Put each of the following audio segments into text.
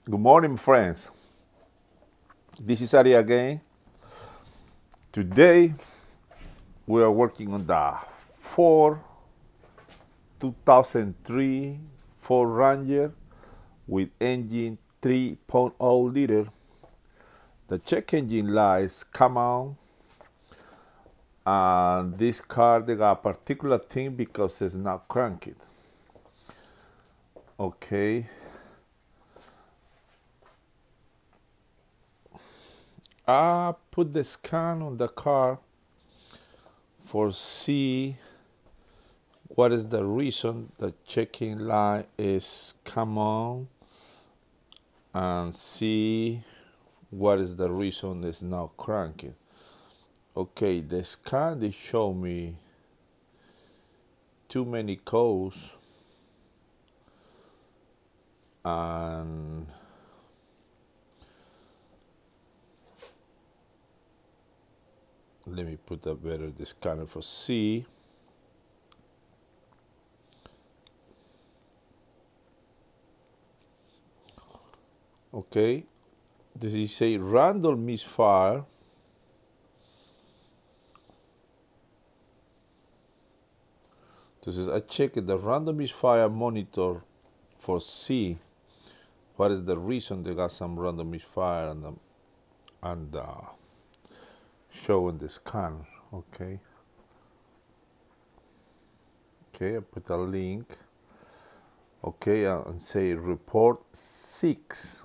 Good morning, friends. This is Ari again. Today we are working on the Ford 2003 Ford Ranger with engine 3.0 liter. The check engine lights come on, and this car they got a particular thing because it's not cranked. Okay. I put the scan on the car for see what is the reason the checking light is come on, and see what is the reason it's not cranking. Okay, the scan they show me too many codes, and let me put a better the scanner for C. Okay, this is a random misfire. This is I check the random misfire monitor for C. What is the reason they got some random misfire and showing the scan? Okay. Okay, I put a link. Okay, and say report 6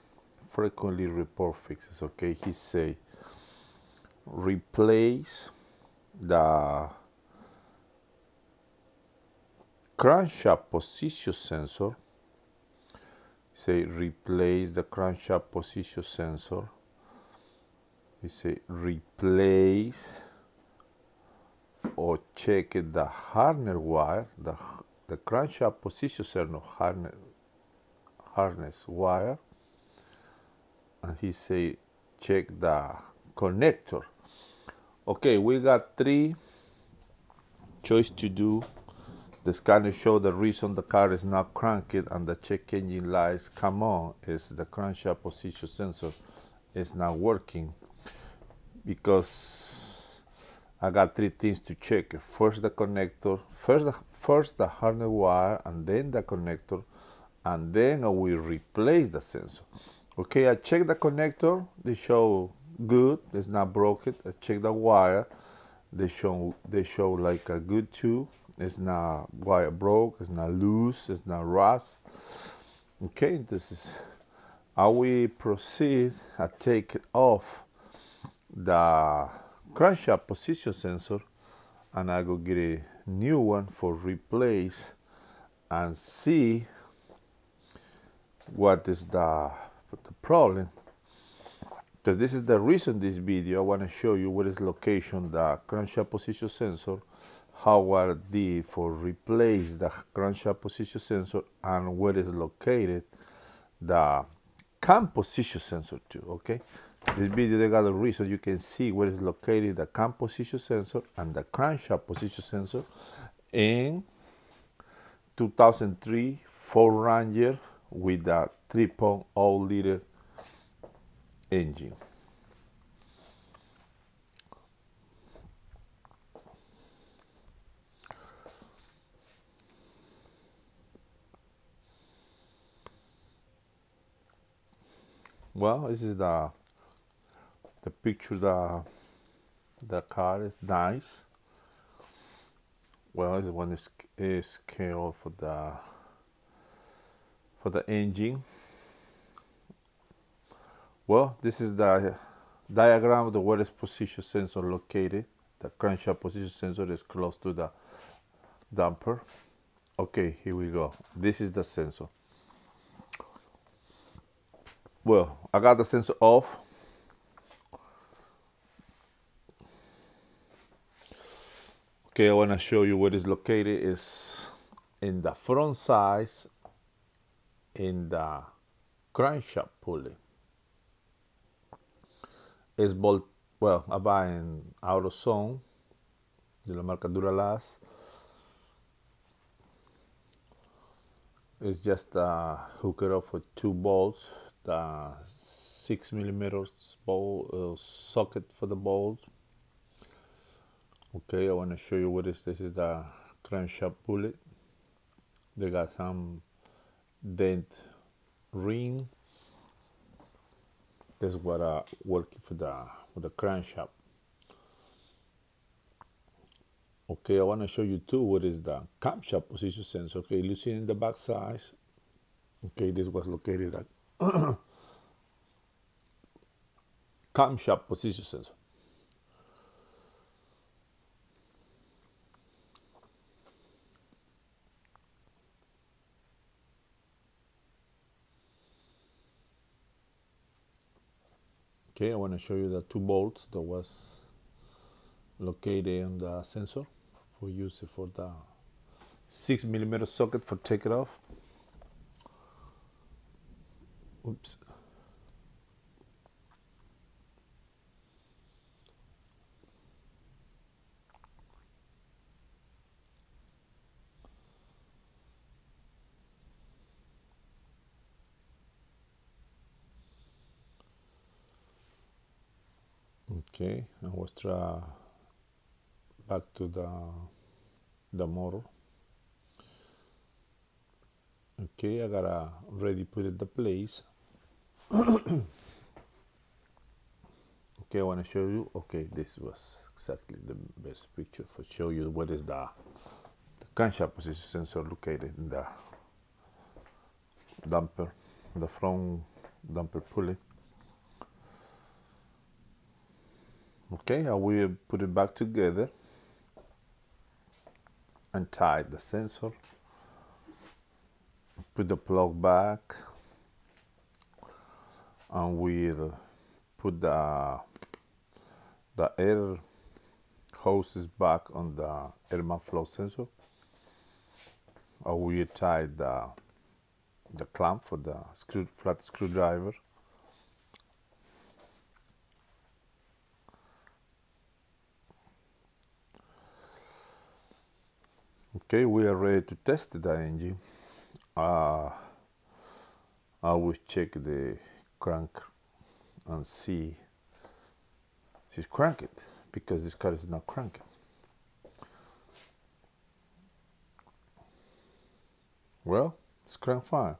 frequently report fixes. Okay, he say replace the crankshaft position sensor. Say replace the crankshaft position sensor. He say replace or check the harness wire, the crankshaft position sensor harness wire, and he say check the connector. Okay, we got 3 choice to do. The scanner show the reason the car is not cranked and the check engine lights come on is the crankshaft position sensor is not working, because I got 3 things to check. First the connector, first the harness wire, and then the connector, and then I will replace the sensor. Okay, I check the connector, they show good, it's not broken. I check the wire, they show like a good too. It's not wire broke, it's not loose, it's not rust. Okay, this is how we proceed. I take it off the crankshaft position sensor, and I go get a new one for replace and see what is the problem, because this is the reason this video I want to show you where is location the crankshaft position sensor, how I did for replace the crankshaft position sensor, and where is located the cam position sensor too. Okay, this video they got a reason you can see where is located the cam position sensor and the crankshaft position sensor in 2003 Ford Ranger with the 3.0 liter engine. Well, this is the picture. The car is nice. Well, this one is scale for the engine. Well, this is the diagram of the where is position sensor located. The crankshaft position sensor is close to the damper. Okay, here we go. This is the sensor. Well, I got the sensor off. Okay, I want to show you where it's located. Is in the front sides, in the crankshaft pulley. It's bolt, well, I buy in AutoZone de la marca Duralast. It's just hook it up for 2 bolts the 6 millimeters socket for the bolt. Okay, I want to show you what is this. Is the crankshaft bullet. They got some dent ring. That's what working for the crankshaft. Okay, I want to show you too what is the camshaft position sensor. Okay, you see in the back side. Okay, this was located at camshaft position sensor. Okay, I want to show you the 2 bolts that was located on the sensor for use for the 6 millimeter socket for take it off. Oops. Okay, I was try back to the motor. Okay, I gotta ready put it the place. Okay, I want to show you. Okay, this was exactly the best picture for show you what is the crankshaft position sensor located in the damper, the front damper pulley. Okay, I will put it back together and tie the sensor. Put the plug back, and we'll put the air hoses back on the air flow sensor. I will tie the clamp for the flat screwdriver. Okay, we are ready to test the engine. I will check the crank and see if it's cranked, because this car is not cranking. Well, it's crank fine.